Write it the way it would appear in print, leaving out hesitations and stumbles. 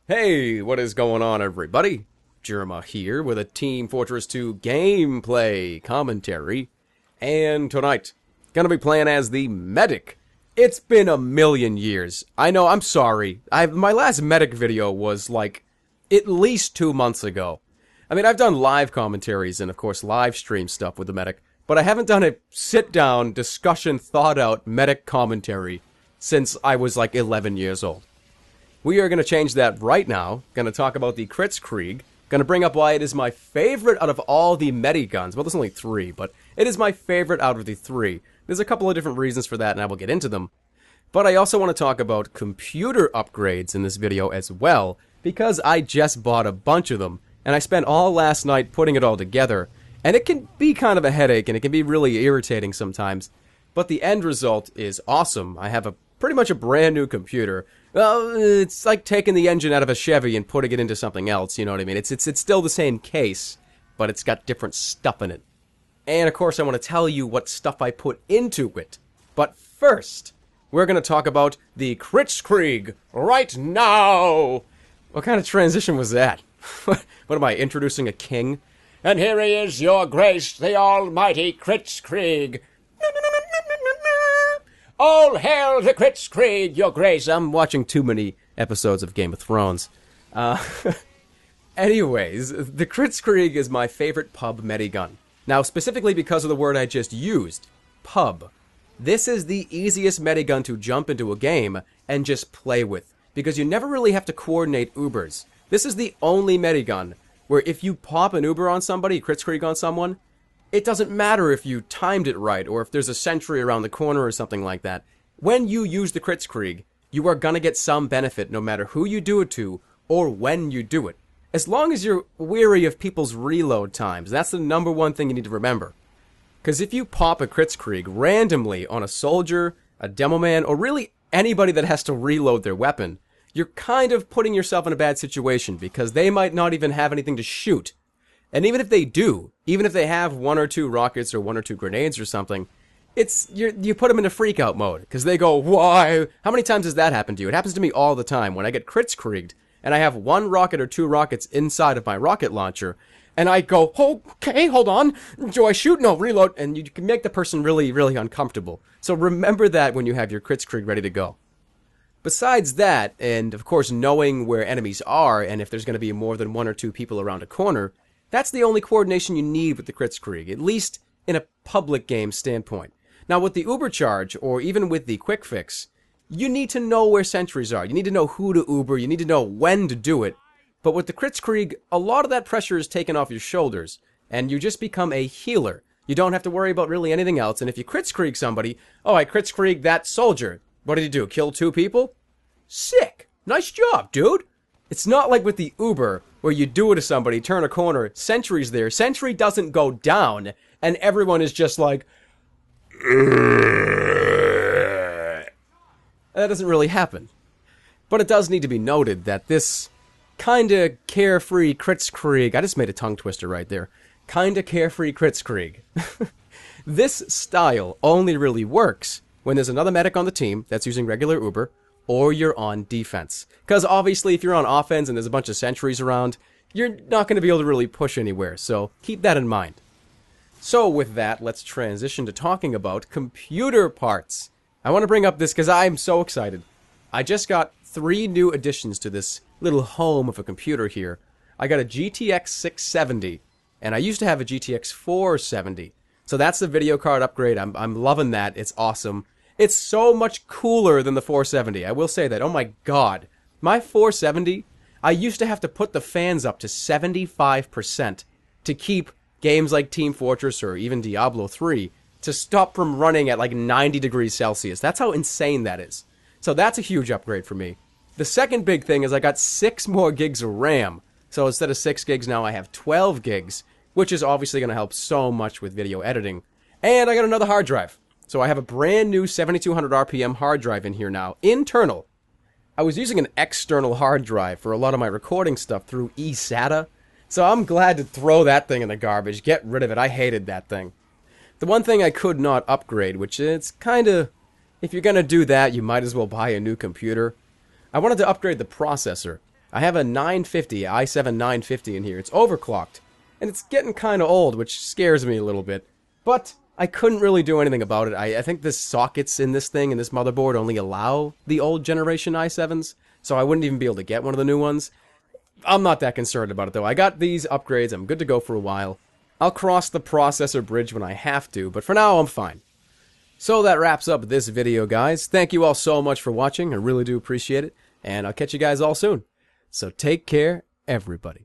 Hey, what is going on, everybody? Jerma here with a Team Fortress 2 gameplay commentary. And tonight, gonna be playing as the Medic. It's been a million years. I know, I'm sorry. My last Medic video was like at least 2 months ago. I mean, I've done live commentaries and of course live stream stuff with the Medic, but I haven't done a sit-down, discussion, thought-out Medic commentary since I was like 11 years old. We are going to change that right now. Going to talk about the Kritzkrieg. Going to bring up why it is my favorite out of all the Mediguns. Well, there's only 3, but it is my favorite out of the 3. There's a couple of different reasons for that, and I will get into them. But I also want to talk about computer upgrades in this video as well, because I just bought a bunch of them, and I spent all last night putting it all together. And it can be kind of a headache, and it can be really irritating sometimes. But the end result is awesome. I have pretty much a brand new computer. Well, it's like taking the engine out of a Chevy and putting it into something else, you know what I mean? It's still the same case, but it's got different stuff in it. And of course I want to tell you what stuff I put into it. But first, we're going to talk about the Kritzkrieg right now! What kind of transition was that? What am I, introducing a king? And here he is, your grace, the almighty Kritzkrieg. All hail the Kritzkrieg, your grace. I'm watching too many episodes of Game of Thrones. Anyways, the Kritzkrieg is my favorite pub Medigun. Now, specifically because of the word I just used, pub. This is the easiest Medigun to jump into a game and just play with, because you never really have to coordinate Ubers. This is the only Medigun where if you pop an Uber on somebody, Kritzkrieg on someone, it doesn't matter if you timed it right, or if there's a sentry around the corner or something like that. When you use the Kritzkrieg, you are gonna get some benefit no matter who you do it to, or when you do it. As long as you're weary of people's reload times, that's the number one thing you need to remember. Because if you pop a Kritzkrieg randomly on a soldier, a demo man, or really anybody that has to reload their weapon, you're kind of putting yourself in a bad situation, because they might not even have anything to shoot. And even if they do, even if they have 1 or 2 rockets or 1 or 2 grenades or something, you put them into freak-out mode, because they go, why? How many times has that happened to you? It happens to me all the time when I get Kritzkrieged, and I have 1 rocket or 2 rockets inside of my rocket launcher, and I go, okay, hold on, do I shoot? No, reload, and you can make the person really, really uncomfortable. So remember that when you have your Kritzkrieg ready to go. Besides that, and of course knowing where enemies are, and if there's going to be more than 1 or 2 people around a corner, that's the only coordination you need with the Kritzkrieg, at least in a public game standpoint. Now with the Ubercharge, or even with the Quick Fix, you need to know where sentries are. You need to know who to Uber, you need to know when to do it. But with the Kritzkrieg, a lot of that pressure is taken off your shoulders, and you just become a healer. You don't have to worry about really anything else, and if you Kritzkrieg somebody, oh, I Kritzkrieg that soldier. What did he do, kill 2 people? Sick! Nice job, dude! It's not like with the Uber, where you do it to somebody, turn a corner, sentry's there, sentry doesn't go down, and everyone is just like... That doesn't really happen. But it does need to be noted that this kinda carefree Kritzkrieg... I just made a tongue twister right there. Kinda carefree Kritzkrieg. This style only really works when there's another medic on the team that's using regular Uber, or you're on defense. Because obviously if you're on offense and there's a bunch of sentries around, you're not going to be able to really push anywhere, so keep that in mind. So with that, let's transition to talking about computer parts. I want to bring up this because I'm so excited. I just got 3 new additions to this little home of a computer here. I got a GTX 670, and I used to have a GTX 470. So that's the video card upgrade. I'm loving that. It's awesome. It's so much cooler than the 470. I will say that. Oh my god. My 470, I used to have to put the fans up to 75% to keep games like Team Fortress or even Diablo 3 to stop from running at like 90 degrees Celsius. That's how insane that is. So that's a huge upgrade for me. The second big thing is I got 6 more gigs of RAM. So instead of 6 gigs now I have 12 gigs, which is obviously going to help so much with video editing. And I got another hard drive. So I have a brand new 7200 RPM hard drive in here now, internal. I was using an external hard drive for a lot of my recording stuff through eSATA, so I'm glad to throw that thing in the garbage, get rid of it. I hated that thing. The one thing I could not upgrade, which it's kinda, if you're gonna do that, you might as well buy a new computer. I wanted to upgrade the processor. I have a 950, i7 950 in here. It's overclocked, and it's getting kind of old, which scares me a little bit. But I couldn't really do anything about it. I think the sockets in this thing, in this motherboard, only allow the old generation i7s, so I wouldn't even be able to get one of the new ones. I'm not that concerned about it, though. I got these upgrades. I'm good to go for a while. I'll cross the processor bridge when I have to, but for now, I'm fine. So that wraps up this video, guys. Thank you all so much for watching. I really do appreciate it, and I'll catch you guys all soon. So take care, everybody.